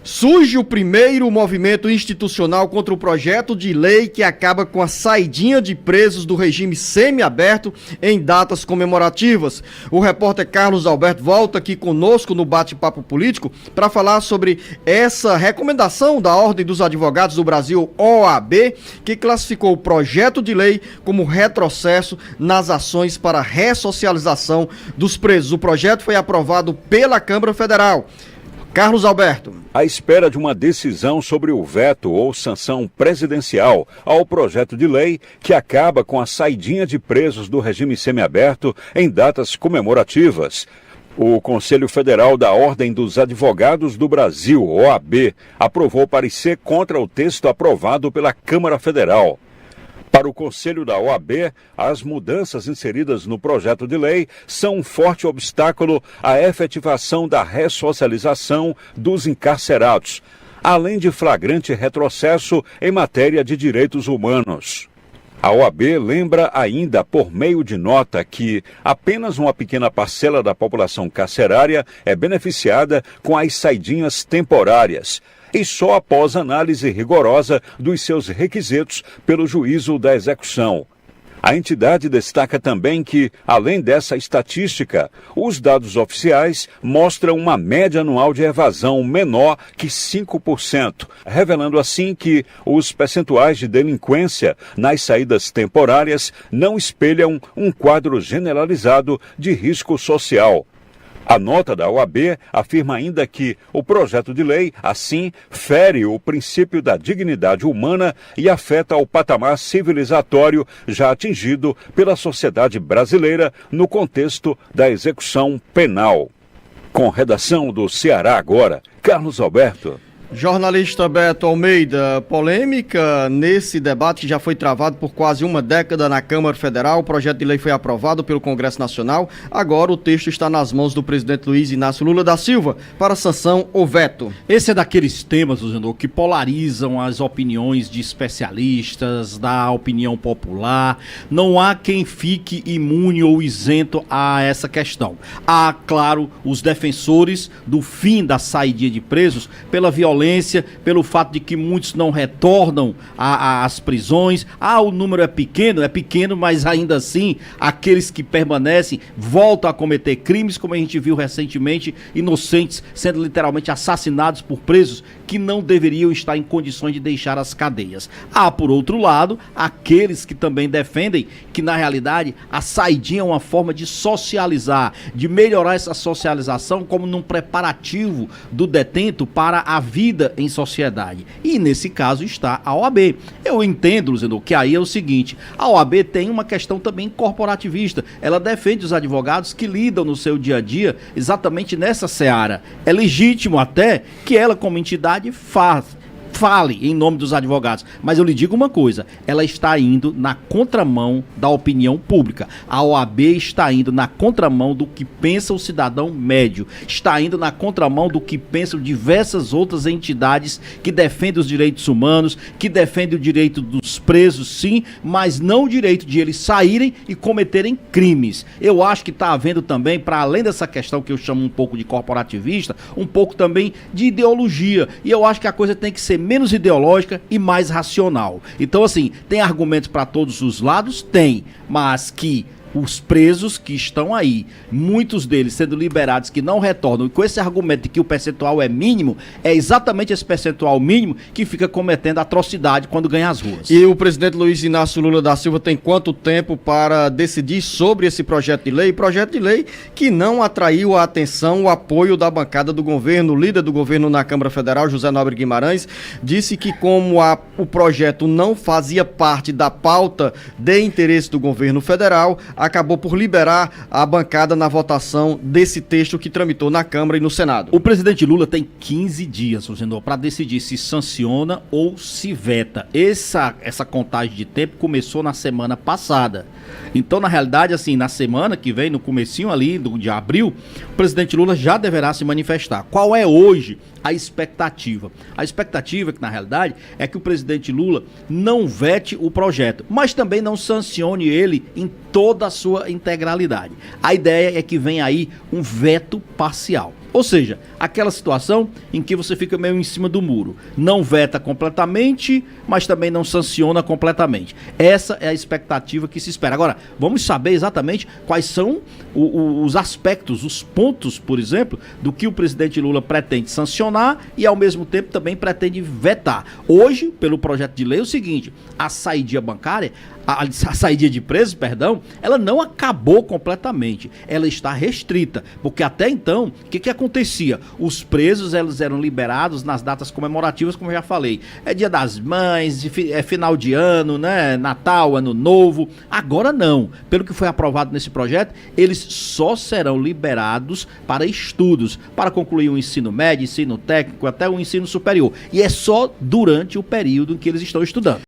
Surge o primeiro movimento institucional contra o projeto de lei que acaba com a saidinha de presos do regime semiaberto em datas comemorativas. O repórter Carlos Alberto volta aqui conosco no Bate-Papo Político para falar sobre essa recomendação da Ordem dos Advogados do Brasil, OAB, que classificou o projeto de lei como retrocesso nas ações para a ressocialização dos presos. O projeto foi aprovado pela Câmara Federal. Carlos Alberto. À espera de uma decisão sobre o veto ou sanção presidencial ao projeto de lei que acaba com a saidinha de presos do regime semiaberto em datas comemorativas, o Conselho Federal da Ordem dos Advogados do Brasil, OAB, aprovou parecer contra o texto aprovado pela Câmara Federal. Para o Conselho da OAB, as mudanças inseridas no projeto de lei são um forte obstáculo à efetivação da ressocialização dos encarcerados, além de flagrante retrocesso em matéria de direitos humanos. A OAB lembra ainda, por meio de nota, que apenas uma pequena parcela da população carcerária é beneficiada com as saidinhas temporárias, e só após análise rigorosa dos seus requisitos pelo juízo da execução. A entidade destaca também que, além dessa estatística, os dados oficiais mostram uma média anual de evasão menor que 5%, revelando assim que os percentuais de delinquência nas saídas temporárias não espelham um quadro generalizado de risco social. A nota da OAB afirma ainda que o projeto de lei, assim, fere o princípio da dignidade humana e afeta o patamar civilizatório já atingido pela sociedade brasileira no contexto da execução penal. Com redação do Ceará Agora, Carlos Alberto. Jornalista Beto Almeida, polêmica nesse debate que já foi travado por quase uma década na Câmara Federal. O projeto de lei foi aprovado pelo Congresso Nacional. Agora o texto está nas mãos do presidente Luiz Inácio Lula da Silva para sanção ou veto. Esse é daqueles temas, Luciano, que polarizam as opiniões de especialistas, da opinião popular. Não há quem fique imune ou isento a essa questão. Há, claro, os defensores do fim da saída de presos pela violência, pelo fato de que muitos não retornam às prisões. O número é pequeno, mas ainda assim, aqueles que permanecem voltam a cometer crimes, como a gente viu recentemente, inocentes sendo literalmente assassinados por presos que não deveriam estar em condições de deixar as cadeias. Há, por outro lado, aqueles que também defendem que, na realidade, a saidinha é uma forma de socializar, de melhorar essa socialização como num preparativo do detento para a vida em sociedade. E nesse caso está a OAB. Eu entendo, Luciano, que aí é o seguinte: a OAB tem uma questão também corporativista. Ela defende os advogados que lidam no seu dia a dia exatamente nessa seara. É legítimo até que ela, como entidade, fale em nome dos advogados, mas eu lhe digo uma coisa: ela está indo na contramão da opinião pública. A OAB está indo na contramão do que pensa o cidadão médio, está indo na contramão do que pensam diversas outras entidades que defendem os direitos humanos, que defendem o direito dos presos, sim, mas não o direito de eles saírem e cometerem crimes. Eu acho que está havendo também, para além dessa questão que eu chamo um pouco de corporativista, um pouco também de ideologia, e eu acho que a coisa tem que ser menos ideológica e mais racional. Então, assim, tem argumentos para todos os lados? Tem, mas que os presos que estão aí, muitos deles sendo liberados, que não retornam, e com esse argumento de que o percentual é mínimo, é exatamente esse percentual mínimo que fica cometendo atrocidade quando ganha as ruas. E o presidente Luiz Inácio Lula da Silva tem quanto tempo para decidir sobre esse projeto de lei? Projeto de lei que não atraiu a atenção, o apoio da bancada do governo. O líder do governo na Câmara Federal, José Nobre Guimarães, disse que como o projeto não fazia parte da pauta de interesse do governo federal, acabou por liberar a bancada na votação desse texto que tramitou na Câmara e no Senado. O presidente Lula tem 15 dias, senador, para decidir se sanciona ou se veta. Essa contagem de tempo começou na semana passada. Então, na realidade, assim, na semana que vem, no comecinho ali de abril, o presidente Lula já deverá se manifestar. Qual é hoje a expectativa? A expectativa, que na realidade, é que o presidente Lula não vete o projeto, mas também não sancione ele em toda a sua integralidade. A ideia é que venha aí um veto parcial. Ou seja, aquela situação em que você fica meio em cima do muro. Não veta completamente, mas também não sanciona completamente. Essa é a expectativa que se espera. Agora, vamos saber exatamente quais são os aspectos, os pontos, por exemplo, do que o presidente Lula pretende sancionar e, ao mesmo tempo, também pretende vetar. Hoje, pelo projeto de lei, é o seguinte: a saída bancária, a saída de presos, perdão, ela não acabou completamente, ela está restrita, porque até então, o que acontecia? Os presos, eles eram liberados nas datas comemorativas, como eu já falei, é Dia das Mães, é final de ano, né, Natal, Ano Novo. Agora não, pelo que foi aprovado nesse projeto, eles só serão liberados para estudos, para concluir o ensino médio, ensino técnico, até o ensino superior, e é só durante o período em que eles estão estudando.